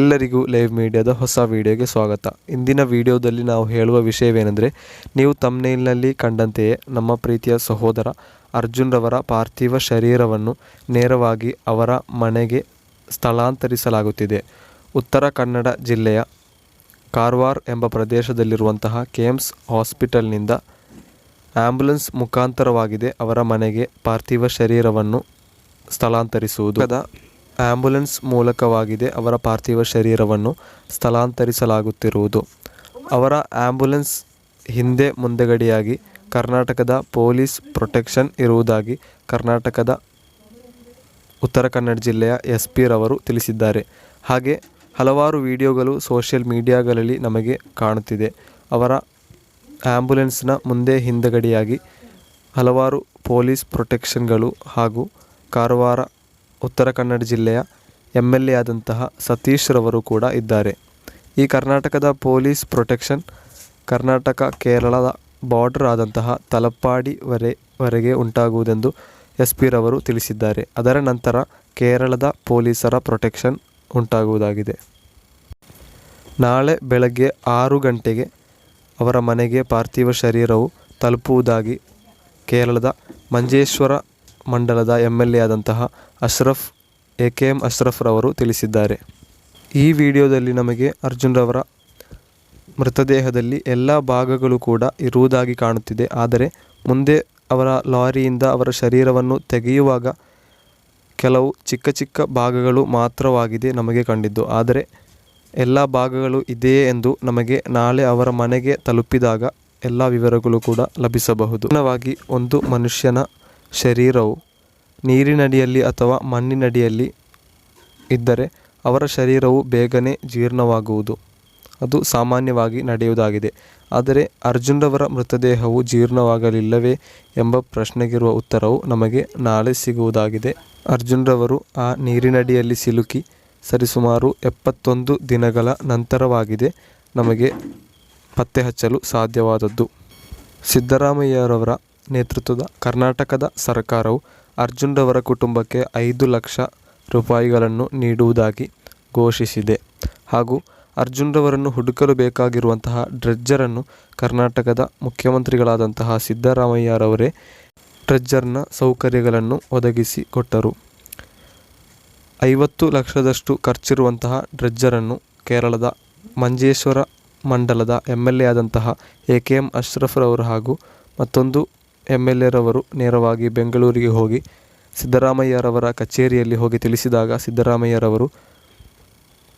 ಎಲ್ಲರಿಗೂ ಲೈವ್ ಮೀಡಿಯಾದ ಹೊಸ ವಿಡಿಯೋಗೆ ಸ್ವಾಗತ. ಇಂದಿನ ವಿಡಿಯೋದಲ್ಲಿ ನಾವು ಹೇಳುವ ವಿಷಯವೇನೆಂದರೆ, ನೀವು ಥಂಬ್ನೇಲ್ನಲ್ಲಿ ಕಂಡಂತೆಯೇ ನಮ್ಮ ಪ್ರೀತಿಯ ಸಹೋದರ ಅರ್ಜುನ್ ರವರ ಪಾರ್ಥಿವ ಶರೀರವನ್ನು ನೇರವಾಗಿ ಅವರ ಮನೆಗೆ ಸ್ಥಳಾಂತರಿಸಲಾಗುತ್ತಿದೆ. ಉತ್ತರ ಕನ್ನಡ ಜಿಲ್ಲೆಯ ಕಾರವಾರ ಎಂಬ ಪ್ರದೇಶದಲ್ಲಿರುವಂತಹ KIMS ಹಾಸ್ಪಿಟಲ್ನಿಂದ ಆಂಬ್ಯುಲೆನ್ಸ್ ಮುಖಾಂತರವಾಗಿದೆ ಅವರ ಮನೆಗೆ ಪಾರ್ಥಿವ ಶರೀರವನ್ನು ಸ್ಥಳಾಂತರಿಸುವುದು. ಆಂಬ್ಯುಲೆನ್ಸ್ ಮೂಲಕವಾಗಿದೆ ಅವರ ಪಾರ್ಥಿವ ಶರೀರವನ್ನು ಸ್ಥಳಾಂತರಿಸಲಾಗುತ್ತಿರುವುದು. ಅವರ ಆಂಬ್ಯುಲೆನ್ಸ್ ಹಿಂದೆ ಮುಂದೆಗಡೆಯಾಗಿ ಕರ್ನಾಟಕದ ಪೊಲೀಸ್ ಪ್ರೊಟೆಕ್ಷನ್ ಇರುವುದಾಗಿ ಕರ್ನಾಟಕದ ಉತ್ತರ ಕನ್ನಡ ಜಿಲ್ಲೆಯ SP ರವರು ತಿಳಿಸಿದ್ದಾರೆ. ಹಾಗೆ ಹಲವಾರು ವಿಡಿಯೋಗಳು ಸೋಷಿಯಲ್ ಮೀಡಿಯಾಗಳಲ್ಲಿ ನಮಗೆ ಕಾಣುತ್ತಿದೆ. ಅವರ ಆಂಬ್ಯುಲೆನ್ಸ್ನ ಮುಂದೆ ಹಿಂದೆಗಡೆಯಾಗಿ ಹಲವಾರು ಪೊಲೀಸ್ ಪ್ರೊಟೆಕ್ಷನ್ಗಳು ಹಾಗೂ ಕಾರವಾರ ಉತ್ತರ ಕನ್ನಡ ಜಿಲ್ಲೆಯ MLA ಆದಂತಹ ಸತೀಶ್ ರವರು ಕೂಡ ಇದ್ದಾರೆ. ಈ ಕರ್ನಾಟಕದ ಪೊಲೀಸ್ ಪ್ರೊಟೆಕ್ಷನ್ ಕರ್ನಾಟಕ ಕೇರಳದ ಬಾರ್ಡರ್ ಆದಂತಹ ತಲಪ್ಪಾಡಿವರೆಗೆ ಉಂಟಾಗುವುದೆಂದು SP ರವರು ತಿಳಿಸಿದ್ದಾರೆ. ಅದರ ನಂತರ ಕೇರಳದ ಪೊಲೀಸರ ಪ್ರೊಟೆಕ್ಷನ್ ಉಂಟಾಗುವುದಾಗಿದೆ. ನಾಳೆ ಬೆಳಗ್ಗೆ 6 ಗಂಟೆಗೆ ಅವರ ಮನೆಗೆ ಪಾರ್ಥಿವ ಶರೀರವು ತಲುಪುವುದಾಗಿ ಕೇರಳದ ಮಂಜೇಶ್ವರ ಮಂಡಲದ MLA ಆದಂತಹ AKM ಅಶ್ರಫ್ ರವರು ತಿಳಿಸಿದ್ದಾರೆ. ಈ ವಿಡಿಯೋದಲ್ಲಿ ನಮಗೆ ಅರ್ಜುನ್ ರವರ ಮೃತದೇಹದಲ್ಲಿ ಎಲ್ಲ ಭಾಗಗಳು ಕೂಡ ಇರುವುದಾಗಿ ಕಾಣುತ್ತಿದೆ. ಆದರೆ ಮುಂದೆ ಅವರ ಲಾರಿಯಿಂದ ಅವರ ಶರೀರವನ್ನು ತೆಗೆಯುವಾಗ ಕೆಲವು ಚಿಕ್ಕ ಚಿಕ್ಕ ಭಾಗಗಳು ಮಾತ್ರವಾಗಿದೆ ನಮಗೆ ಕಂಡಿದ್ದು. ಆದರೆ ಎಲ್ಲ ಭಾಗಗಳು ಇದೆಯೇ ಎಂದು ನಮಗೆ ನಾಳೆ ಅವರ ಮನೆಗೆ ತಲುಪಿದಾಗ ಎಲ್ಲ ವಿವರಗಳು ಕೂಡ ಲಭಿಸಬಹುದು. ಪೂರ್ಣವಾಗಿ ಒಂದು ಮನುಷ್ಯನ ಶರೀರವು ನೀರಿನಡಿಯಲ್ಲಿ ಅಥವಾ ಮಣ್ಣಿನಡಿಯಲ್ಲಿ ಇದ್ದರೆ ಅವರ ಶರೀರವು ಬೇಗನೆ ಜೀರ್ಣವಾಗುವುದು, ಅದು ಸಾಮಾನ್ಯವಾಗಿ ನಡೆಯುವುದಾಗಿದೆ. ಆದರೆ ಅರ್ಜುನ್ ರವರ ಮೃತದೇಹವು ಜೀರ್ಣವಾಗಲಿಲ್ಲವೇ ಎಂಬ ಪ್ರಶ್ನೆಗಿರುವ ಉತ್ತರವು ನಮಗೆ ನಾಳೆ ಸಿಗುವುದಾಗಿದೆ. ಅರ್ಜುನ್ ರವರು ಆ ನೀರಿನಡಿಯಲ್ಲಿ ಸಿಲುಕಿ ಸರಿಸುಮಾರು 71 ದಿನಗಳ ನಂತರವಾಗಿದೆ ನಮಗೆ ಪತ್ತೆ ಹಚ್ಚಲು ಸಾಧ್ಯವಾದದ್ದು. ಸಿದ್ದರಾಮಯ್ಯರವರ ನೇತೃತ್ವದ ಕರ್ನಾಟಕದ ಸರ್ಕಾರವು ಅರ್ಜುನ್ ರವರ ಕುಟುಂಬಕ್ಕೆ 5 ಲಕ್ಷ ರೂಪಾಯಿಗಳನ್ನು ನೀಡುವುದಾಗಿ ಘೋಷಿಸಿದೆ. ಹಾಗೂ ಅರ್ಜುನ್ ರವರನ್ನು ಹುಡುಕಲು ಬೇಕಾಗಿರುವಂತಹ ಡ್ರೆಜ್ಜರನ್ನು ಕರ್ನಾಟಕದ ಮುಖ್ಯಮಂತ್ರಿಗಳಾದಂತಹ ಸಿದ್ದರಾಮಯ್ಯರವರೇ ಡ್ರೆಜ್ಜರ್ನ ಸೌಕರ್ಯಗಳನ್ನು ಒದಗಿಸಿ ಕೊಟ್ಟರು. 50 ಲಕ್ಷದಷ್ಟು ಖರ್ಚಿರುವಂತಹ ಡ್ರೆಜ್ಜರನ್ನು ಕೇರಳದ ಮಂಜೇಶ್ವರ ಮಂಡಲದ MLA ಆದಂತಹ AKM ಅಶ್ರಫ್ ರವರು ಹಾಗೂ ಮತ್ತೊಂದು MLA ರವರು ನೇರವಾಗಿ ಬೆಂಗಳೂರಿಗೆ ಹೋಗಿ ಸಿದ್ದರಾಮಯ್ಯರವರ ಕಚೇರಿಯಲ್ಲಿ ಹೋಗಿ ತಿಳಿಸಿದಾಗ ಸಿದ್ದರಾಮಯ್ಯರವರು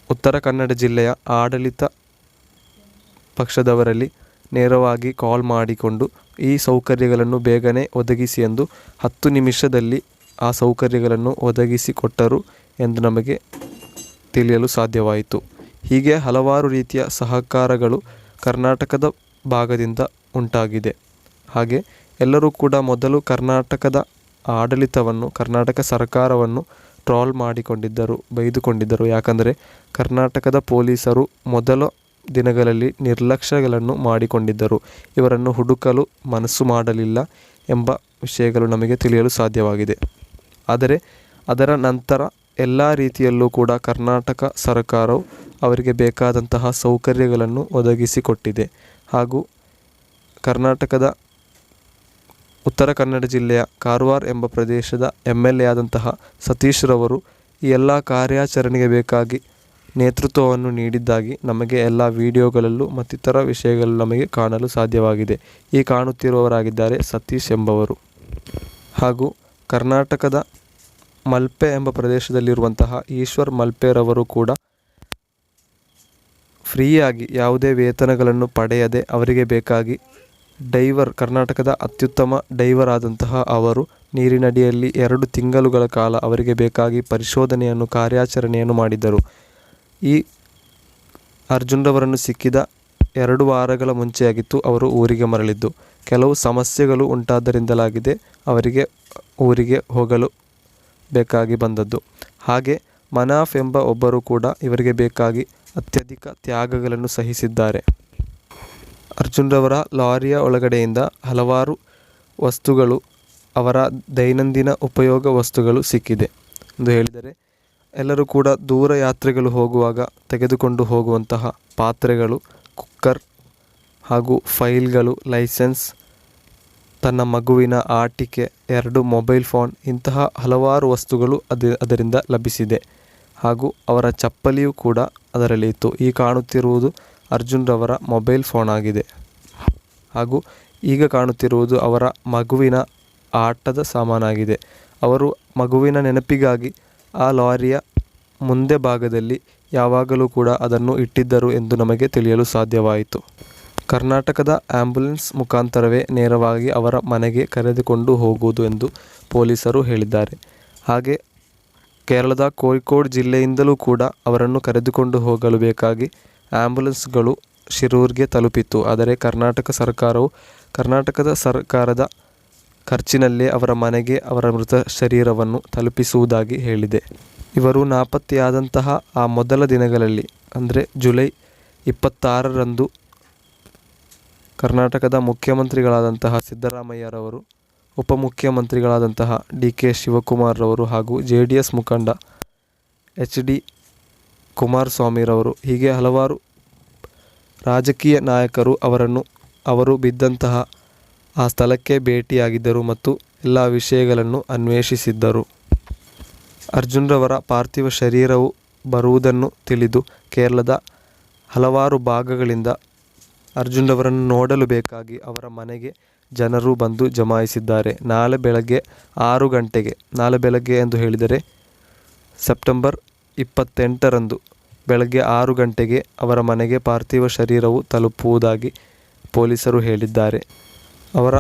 ಉತ್ತರ ಕನ್ನಡ ಜಿಲ್ಲೆಯ ಆಡಳಿತ ಪಕ್ಷದವರಲ್ಲಿ ನೇರವಾಗಿ ಕಾಲ್ ಮಾಡಿಕೊಂಡು ಈ ಸೌಕರ್ಯಗಳನ್ನು ಬೇಗನೆ ಒದಗಿಸಿ ಎಂದು 10 ನಿಮಿಷದಲ್ಲಿ ಆ ಸೌಕರ್ಯಗಳನ್ನು ಒದಗಿಸಿಕೊಟ್ಟರು ಎಂದು ನಮಗೆ ತಿಳಿಯಲು ಸಾಧ್ಯವಾಯಿತು. ಹೀಗೆ ಹಲವಾರು ರೀತಿಯ ಸಹಕಾರಗಳು ಕರ್ನಾಟಕದ ಭಾಗದಿಂದ ಉಂಟಾಗಿದೆ. ಹಾಗೆ ಎಲ್ಲರೂ ಕೂಡ ಮೊದಲು ಕರ್ನಾಟಕದ ಆಡಳಿತವನ್ನು, ಕರ್ನಾಟಕ ಸರ್ಕಾರವನ್ನು ಟ್ರೋಲ್ ಮಾಡಿಕೊಂಡಿದ್ದರು, ಬೈದುಕೊಂಡಿದ್ದರು. ಯಾಕಂದರೆ ಕರ್ನಾಟಕದ ಪೊಲೀಸರು ಮೊದಲ ದಿನಗಳಲ್ಲಿ ನಿರ್ಲಕ್ಷ್ಯಗಳನ್ನು ಮಾಡಿಕೊಂಡಿದ್ದರು, ಇವರನ್ನು ಹುಡುಕಲು ಮನಸ್ಸು ಮಾಡಲಿಲ್ಲ ಎಂಬ ವಿಷಯಗಳು ನಮಗೆ ತಿಳಿಯಲು ಸಾಧ್ಯವಾಗಿದೆ. ಆದರೆ ಅದರ ನಂತರ ಎಲ್ಲ ರೀತಿಯಲ್ಲೂ ಕೂಡ ಕರ್ನಾಟಕ ಸರ್ಕಾರವು ಅವರಿಗೆ ಬೇಕಾದಂತಹ ಸೌಕರ್ಯಗಳನ್ನು ಒದಗಿಸಿಕೊಟ್ಟಿದೆ. ಹಾಗೂ ಕರ್ನಾಟಕದ ಉತ್ತರ ಕನ್ನಡ ಜಿಲ್ಲೆಯ ಕಾರವಾರ ಎಂಬ ಪ್ರದೇಶದ MLA ಆದಂತಹ ಸತೀಶ್ ರವರು ಈ ಎಲ್ಲ ಕಾರ್ಯಾಚರಣೆಗೆ ಬೇಕಾಗಿ ನೇತೃತ್ವವನ್ನು ನೀಡಿದ್ದಾಗಿ ನಮಗೆ ಎಲ್ಲ ವಿಡಿಯೋಗಳಲ್ಲೂ ಮತ್ತಿತರ ವಿಷಯಗಳು ನಮಗೆ ಕಾಣಲು ಸಾಧ್ಯವಾಗಿದೆ. ಈ ಕಾಣುತ್ತಿರುವವರಾಗಿದ್ದಾರೆ ಸತೀಶ್ ಎಂಬವರು. ಹಾಗೂ ಕರ್ನಾಟಕದ ಮಲ್ಪೆ ಎಂಬ ಪ್ರದೇಶದಲ್ಲಿರುವಂತಹ ಈಶ್ವರ್ ಮಲ್ಪೆ ರವರು ಕೂಡ ಫ್ರೀಯಾಗಿ ಯಾವುದೇ ವೇತನಗಳನ್ನು ಪಡೆಯದೆ ಅವರಿಗೆ ಬೇಕಾಗಿ ಡೈವರ್, ಕರ್ನಾಟಕದ ಅತ್ಯುತ್ತಮ ಡೈವರ್ ಆದಂತಹ ಅವರು ನೀರಿನಡಿಯಲ್ಲಿ 2 ತಿಂಗಳುಗಳ ಕಾಲ ಅವರಿಗೆ ಬೇಕಾಗಿ ಪರಿಶೋಧನೆಯನ್ನು, ಕಾರ್ಯಾಚರಣೆಯನ್ನು ಮಾಡಿದ್ದರು. ಈ ಅರ್ಜುನ್ ರವರನ್ನು ಸಿಕ್ಕಿದ 2 ವಾರಗಳ ಮುಂಚೆಯಾಗಿತ್ತು ಅವರು ಊರಿಗೆ ಮರಳಿದ್ದು. ಕೆಲವು ಸಮಸ್ಯೆಗಳು ಉಂಟಾದ್ದರಿಂದಲಾಗಿದೆ ಅವರಿಗೆ ಊರಿಗೆ ಹೋಗಲು ಬೇಕಾಗಿ ಬಂದದ್ದು. ಹಾಗೆ ಮನಾಫ್ ಎಂಬ ಒಬ್ಬರು ಕೂಡ ಇವರಿಗೆ ಬೇಕಾಗಿ ಅತ್ಯಧಿಕ ತ್ಯಾಗಗಳನ್ನು ಸಹಿಸಿದ್ದಾರೆ. ಅರ್ಜುನ್ ರವರ ಲಾರಿಯ ಒಳಗಡೆಯಿಂದ ಹಲವಾರು ವಸ್ತುಗಳು, ಅವರ ದೈನಂದಿನ ಉಪಯೋಗ ವಸ್ತುಗಳು ಸಿಕ್ಕಿದೆ ಎಂದು ಹೇಳಿದರೆ ಎಲ್ಲರೂ ಕೂಡ ದೂರ ಯಾತ್ರೆಗಳು ಹೋಗುವಾಗ ತೆಗೆದುಕೊಂಡು ಹೋಗುವಂತಹ ಪಾತ್ರೆಗಳು, ಕುಕ್ಕರ್ ಹಾಗೂ ಫೈಲ್ಗಳು, ಲೈಸೆನ್ಸ್, ತನ್ನ ಮಗುವಿನ ಆಟಿಕೆ, 2 ಮೊಬೈಲ್ ಫೋನ್ ಇಂತಹ ಹಲವಾರು ವಸ್ತುಗಳು ಅದರಿಂದ ಲಭಿಸಿದೆ. ಹಾಗೂ ಅವರ ಚಪ್ಪಲಿಯೂ ಕೂಡ ಅದರಲ್ಲಿ ಇತ್ತು. ಈ ಕಾಣುತ್ತಿರುವುದು ಅರ್ಜುನ್ ರವರ ಮೊಬೈಲ್ ಫೋನ್ ಆಗಿದೆ. ಹಾಗೂ ಈಗ ಕಾಣುತ್ತಿರುವುದು ಅವರ ಮಗುವಿನ ಆಟದ ಸಾಮಾನಾಗಿದೆ. ಅವರು ಮಗುವಿನ ನೆನಪಿಗಾಗಿ ಆ ಲಾರಿಯ ಮುಂದೆ ಭಾಗದಲ್ಲಿ ಯಾವಾಗಲೂ ಕೂಡ ಅದನ್ನು ಇಟ್ಟಿದ್ದರು ಎಂದು ನಮಗೆ ತಿಳಿಯಲು ಸಾಧ್ಯವಾಯಿತು. ಕರ್ನಾಟಕದ ಆ್ಯಂಬುಲೆನ್ಸ್ ಮುಖಾಂತರವೇ ನೇರವಾಗಿ ಅವರ ಮನೆಗೆ ಕರೆದುಕೊಂಡು ಹೋಗುವುದು ಎಂದು ಪೊಲೀಸರು ಹೇಳಿದ್ದಾರೆ. ಹಾಗೆ ಕೇರಳದ ಕೋಳಿಕೋಡ್ ಜಿಲ್ಲೆಯಿಂದಲೂ ಕೂಡ ಅವರನ್ನು ಕರೆದುಕೊಂಡು ಹೋಗಲು ಬೇಕಾಗಿ ಆ್ಯಂಬುಲೆನ್ಸ್ಗಳು ಶಿರೂರ್ಗೆ ತಲುಪಿತ್ತು. ಆದರೆ ಕರ್ನಾಟಕದ ಸರ್ಕಾರದ ಖರ್ಚಿನಲ್ಲೇ ಅವರ ಮನೆಗೆ ಅವರ ಮೃತ ಶರೀರವನ್ನು ತಲುಪಿಸುವುದಾಗಿ ಹೇಳಿದೆ. ಇವರು ನಾಪತ್ತೆಯಾದಂತಹ ಆ ಮೊದಲ ದಿನಗಳಲ್ಲಿ ಅಂದರೆ ಜುಲೈ 26ರಂದು ಕರ್ನಾಟಕದ ಮುಖ್ಯಮಂತ್ರಿಗಳಾದಂತಹ ಸಿದ್ದರಾಮಯ್ಯರವರು, ಉಪಮುಖ್ಯಮಂತ್ರಿಗಳಾದಂತಹ DK ಶಿವಕುಮಾರ್ ರವರು ಹಾಗೂ JDS ಮುಖಂಡ HD ಕುಮಾರಸ್ವಾಮಿರವರು ಹೀಗೆ ಹಲವಾರು ರಾಜಕೀಯ ನಾಯಕರು ಅವರು ಬಿದ್ದಂತಹ ಆ ಸ್ಥಳಕ್ಕೆ ಭೇಟಿಯಾಗಿದ್ದರು ಮತ್ತು ಎಲ್ಲ ವಿಷಯಗಳನ್ನು ಅನ್ವೇಷಿಸಿದ್ದರು. ಅರ್ಜುನ್ ರವರ ಪಾರ್ಥಿವ ಶರೀರವು ಬರುವುದನ್ನು ತಿಳಿದು ಕೇರಳದ ಹಲವಾರು ಭಾಗಗಳಿಂದ ಅರ್ಜುನ್ ರವರನ್ನು ನೋಡಲು ಬೇಕಾಗಿ ಅವರ ಮನೆಗೆ ಜನರು ಬಂದು ಜಮಾಯಿಸಿದ್ದಾರೆ. ನಾಳೆ ಬೆಳಗ್ಗೆ 6 ಗಂಟೆಗೆ, ನಾಳೆ ಬೆಳಗ್ಗೆ ಎಂದು ಹೇಳಿದರೆ ಸೆಪ್ಟೆಂಬರ್ 28ರಂದು ಬೆಳಗ್ಗೆ 6 ಗಂಟೆಗೆ ಅವರ ಮನೆಗೆ ಪಾರ್ಥಿವ ಶರೀರವು ತಲುಪುವುದಾಗಿ ಪೊಲೀಸರು ಹೇಳಿದ್ದಾರೆ. ಅವರ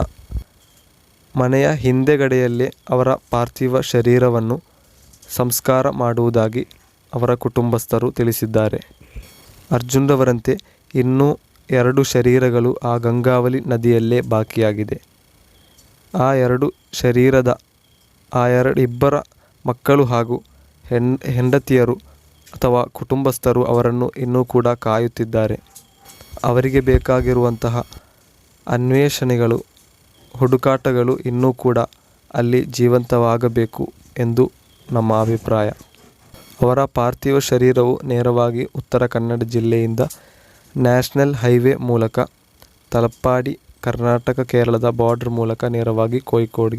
ಮನೆಯ ಹಿಂದೆಗಡೆಯಲ್ಲೇ ಅವರ ಪಾರ್ಥಿವ ಶರೀರವನ್ನು ಸಂಸ್ಕಾರ ಮಾಡುವುದಾಗಿ ಅವರ ಕುಟುಂಬಸ್ಥರು ತಿಳಿಸಿದ್ದಾರೆ. ಅರ್ಜುನ್ ರವರಂತೆ ಇನ್ನೂ 2 ಶರೀರಗಳು ಆ ಗಂಗಾವಳಿ ನದಿಯಲ್ಲೇ ಬಾಕಿಯಾಗಿದೆ. ಆ 2 ಶರೀರದ ಇಬ್ಬರ ಮಕ್ಕಳು ಹಾಗೂ ಹೆಂಡತಿಯರು ಅಥವಾ ಕುಟುಂಬಸ್ಥರು ಅವರನ್ನು ಇನ್ನೂ ಕೂಡ ಕಾಯುತ್ತಿದ್ದಾರೆ. ಅವರಿಗೆ ಬೇಕಾಗಿರುವಂತಹ ಅನ್ವೇಷಣೆಗಳು, ಹುಡುಕಾಟಗಳು ಇನ್ನೂ ಕೂಡ ಅಲ್ಲಿ ಜೀವಂತವಾಗಬೇಕು ಎಂದು ನಮ್ಮ ಅಭಿಪ್ರಾಯ. ಅವರ ಪಾರ್ಥಿವ ಶರೀರವು ನೇರವಾಗಿ ಉತ್ತರ ಕನ್ನಡ ಜಿಲ್ಲೆಯಿಂದ ನ್ಯಾಷನಲ್ ಹೈವೇ ಮೂಲಕ ತಲಪ್ಪಾಡಿ, ಕರ್ನಾಟಕ ಕೇರಳದ ಬಾರ್ಡರ್ ಮೂಲಕ ನೇರವಾಗಿ ಕೋಳಿಕೋಡ್ಗೆ